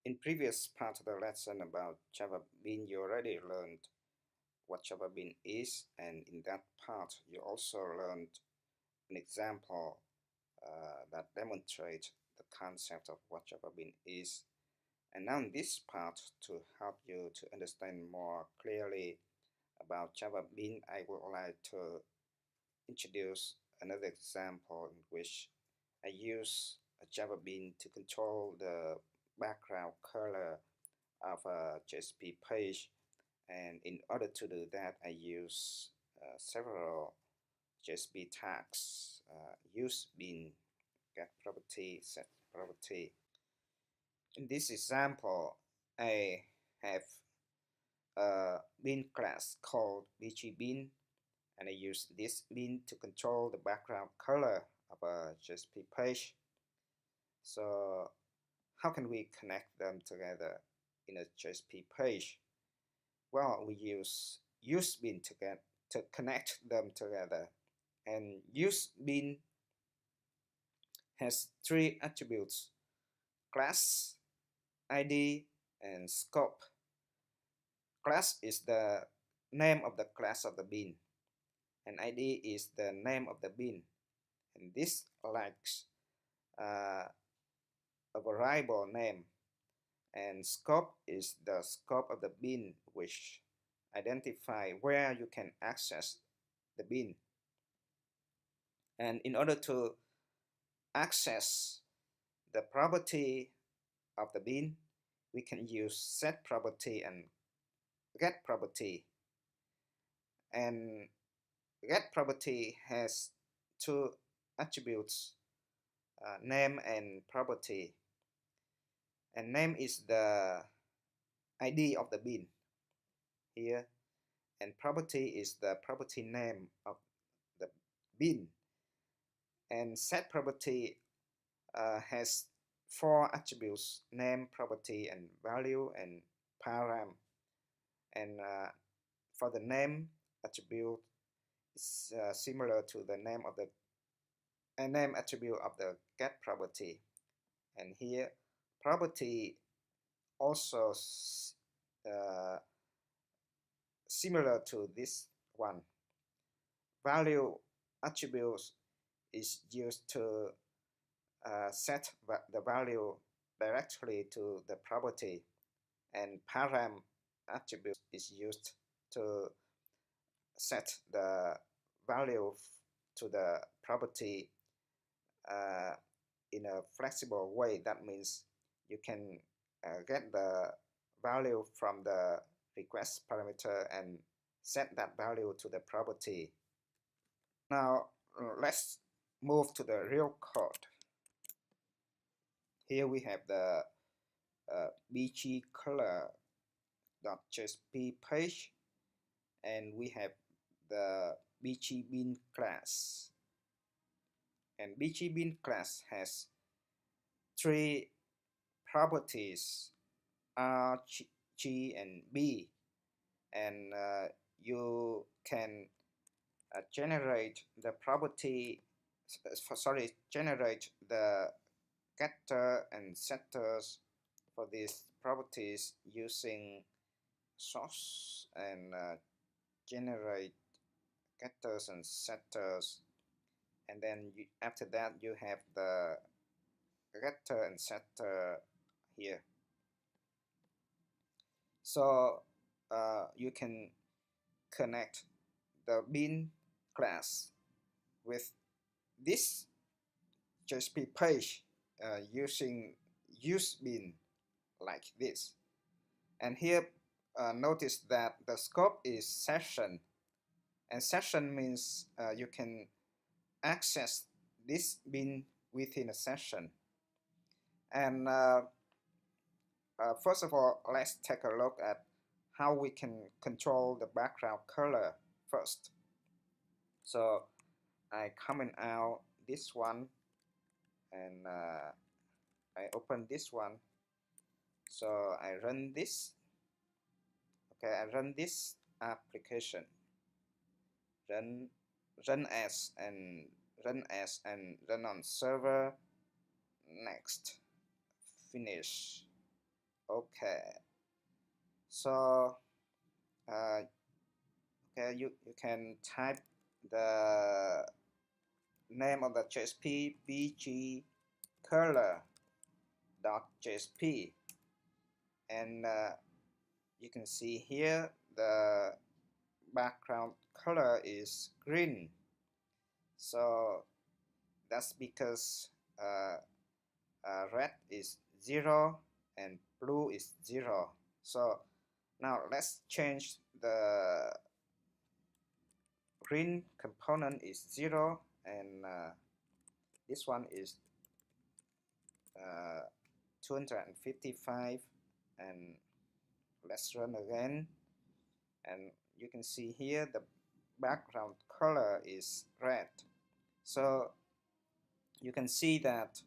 In previous part of the lesson about JavaBean, you already learned what JavaBean is, and in that part you also learned an example that demonstrates the concept of what JavaBean is. And now in this part, to help you to understand more clearly about JavaBean, I would like to introduce another example in which I use a JavaBean to control the background color of a JSP page, and in order to do that I use several JSP tags: use bean, get property, set property. In this example, I have a bean class called BGBean, and I use this bean to control the background color of a JSP page. So how can we connect them together in a JSP page? Well, we use bean to connect them together, and bean has three attributes: class, ID, and scope. Class is the name of the class of the bean, and ID is the name of the bean, and this likes a variable name, and scope is the scope of the bean, which identify where you can access the bean. And in order to access the property of the bean, we can use set property and get property. And get property has two attributes, name and property. And name is the ID of the bean here, and property is the property name of the bean. And set property has four attributes: name, property, and value, and param. And for the name attribute, is similar to the name of the name attribute of the get property. And here property also similar to this one. Value attributes is used to set the value directly to the property, and param attribute is used to set the value to the property in a flexible way. That means you can get the value from the request parameter and set that value to the property. Now let's move to the real code. Here we have the BGColor.jsp page, and we have the BGBean class. And BGBean class has three properties: R, G, and B, and you can generate the property, generate the getter and setters for these properties using source, and generate getters and setters, and then after that you have the getter and setter here. So you can connect the bean class with this JSP page using use bean like this. And here notice that the scope is session, and session means you can access this bean within a session. And first of all, let's take a look at how we can control the background color first. So I comment out this one, and I open this one. So I run this. Okay, I run this application. Run as and run on server. Next, finish. Okay, so okay, you can type the name of the JSP BGColor.jsp, and you can see here the background color is green. So that's because red is 0 and blue is 0. So now let's change the green component is 0 and this one is 255, and let's run again, and you can see here the background color is red. So you can see that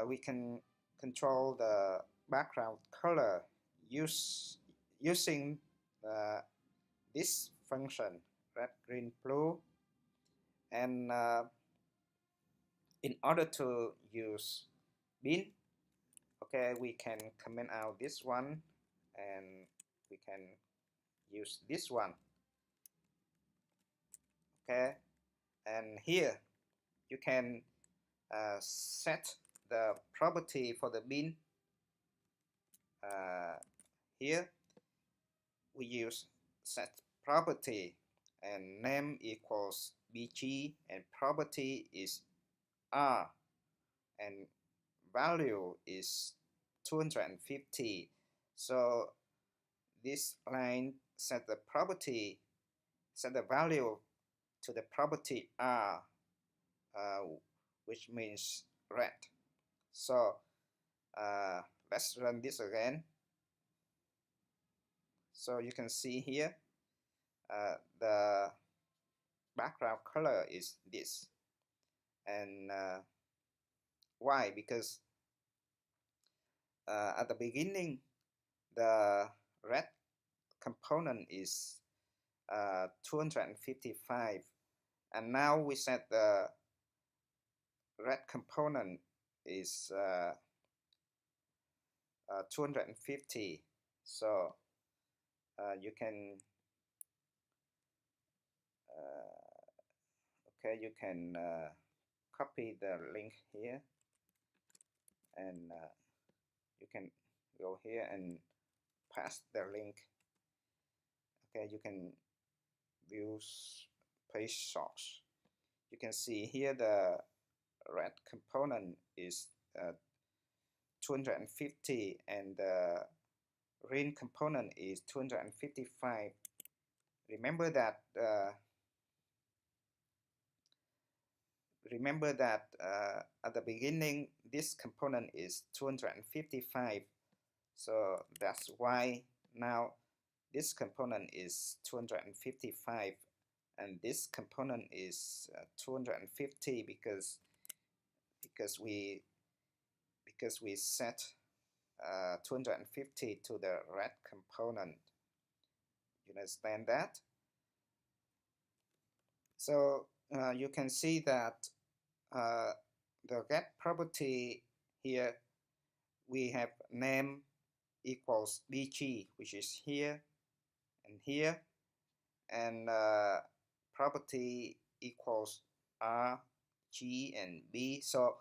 we can control the background color using this function red, green, blue, and in order to use bin, okay, we can comment out this one and we can use this one. Okay, and here you can set the property for the bin. Here we use set property and name equals bg and property is r and value is 250. So this line set the value to the property r, which means red. So let's run this again. So you can see here the background color is this, and why? Because at the beginning the red component is 255, and now we set the red component is 250. So you can okay, you can copy the link here, and you can go here and paste the link. Okay, you can view page source. You can see here the red component is 250 and the green component is 255. Remember that at the beginning this component is 255, so that's why now this component is 255 and this component is 250 because we set 250 to the red component. You understand that? So you can see that the get property here we have name equals bg, which is here and here, and property equals r, g, and b. So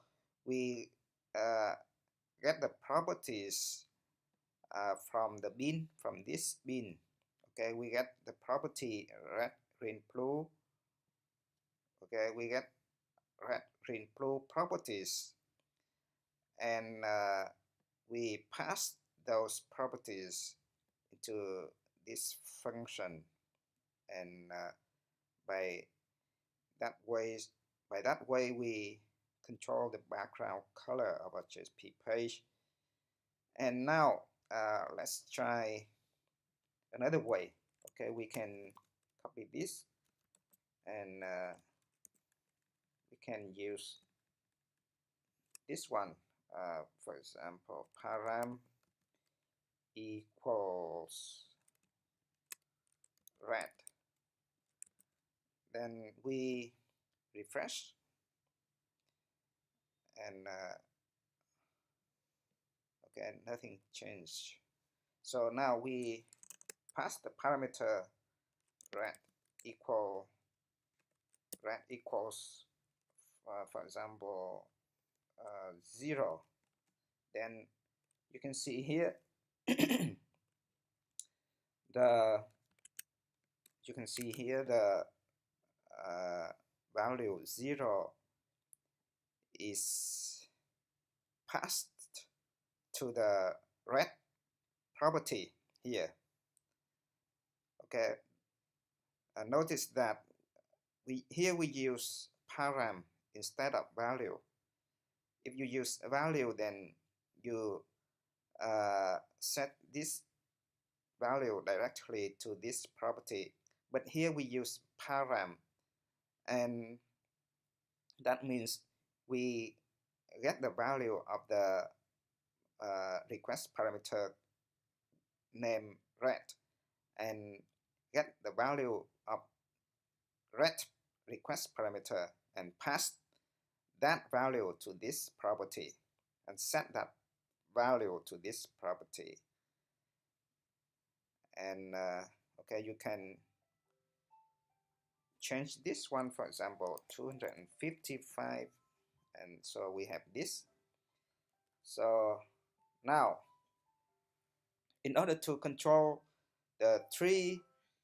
we get the properties from the bin, from this bin. Okay, we get the property red, green, blue. Okay, we get red, green, blue properties, and we pass those properties into this function, and by that way we control the background color of a JSP page. And now let's try another way. Okay, we can copy this and we can use this one. For example, param equals red. Then we refresh and Okay, nothing changed. So now we pass the parameter red equals for example 0. Then you can see here the value 0 is passed to the red property here. Okay, notice that we use param instead of value. If you use a value, then you set this value directly to this property, but here we use param, and that means we get the value of the request parameter name red and get the value of red request parameter and pass that value to this property and set that value to this property. And okay, you can change this one, for example 255, and so we have this. So now in order to control the three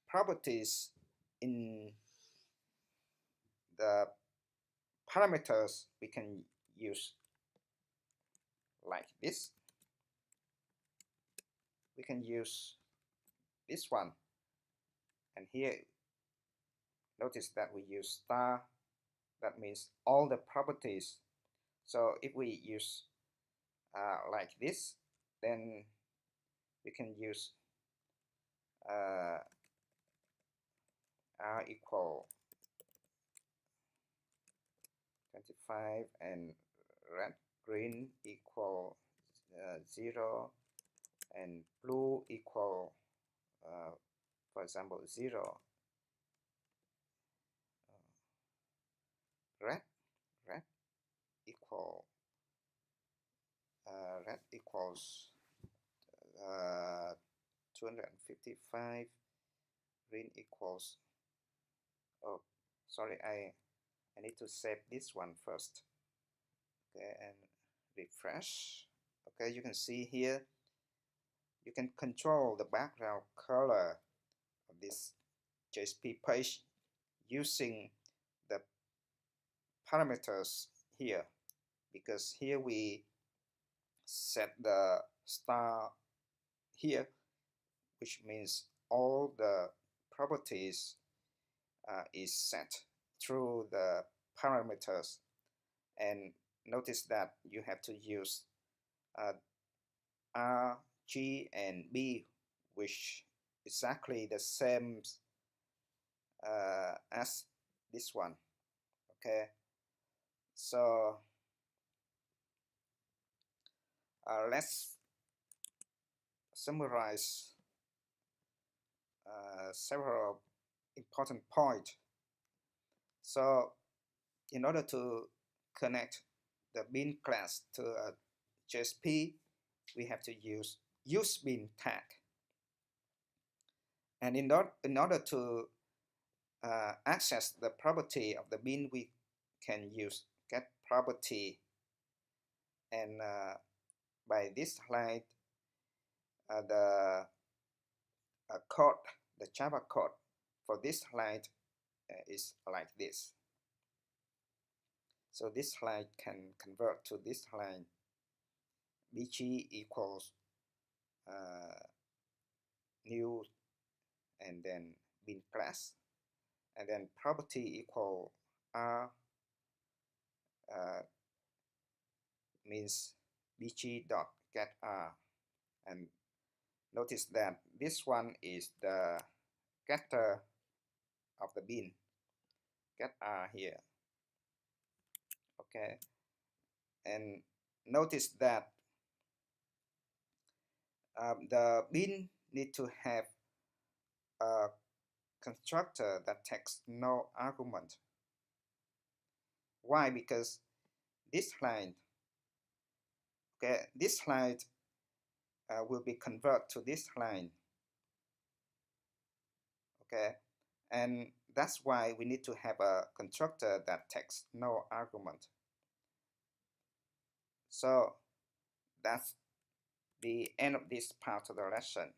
properties in the parameters, we can use like this. We can use this one, and here notice that we use star. That means all the properties. So if we use like this, then we can use r equal 25 and red green equal 0 and blue equal for example 0. Red equal red equals 255. Green equals, oh sorry, I need to save this one first. Okay, and refresh. Okay, you can see here you can control the background color of this JSP page using the parameters here, because here we set the star here, which means all the properties is set through the parameters. And notice that you have to use R, G, and B, which exactly the same as this one. Okay, so let's summarize several important points. So in order to connect the bean class to a JSP, we have to use bean tag. And in order to access the property of the bean, we can use get property, and by this slide the code, the Java code for this slide is like this. So this slide can convert to this line: bg equals new and then bean class, and then property equal r means bg dot get r, and notice that this one is the getter of the bean, get r here. Okay, and notice that the bean need to have a constructor that takes no argument. Why? Because this line, okay, this slide will be converted to this line. Okay, and that's why we need to have a constructor that takes no argument. So that's the end of this part of the lesson.